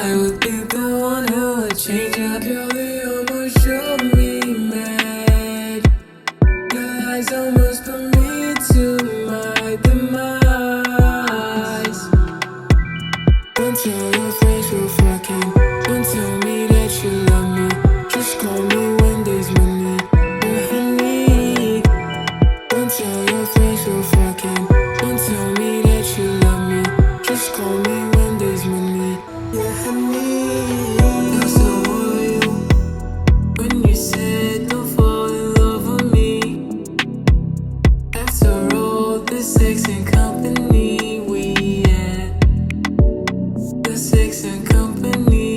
I would be the one who would change up. Girlie almost showed me mad. Your lies almost put me to my demise. Don't tell your friends we're fucking. Don't tell me that you love me. Just call me when there's money. Oh honey. Don't tell your friends we're fucking. Don't tell me that you love me. Just call me when there's money. Yeah honey. You're so loyal. When you said don't fall in love with me. After all the sex and company we had. The sex and company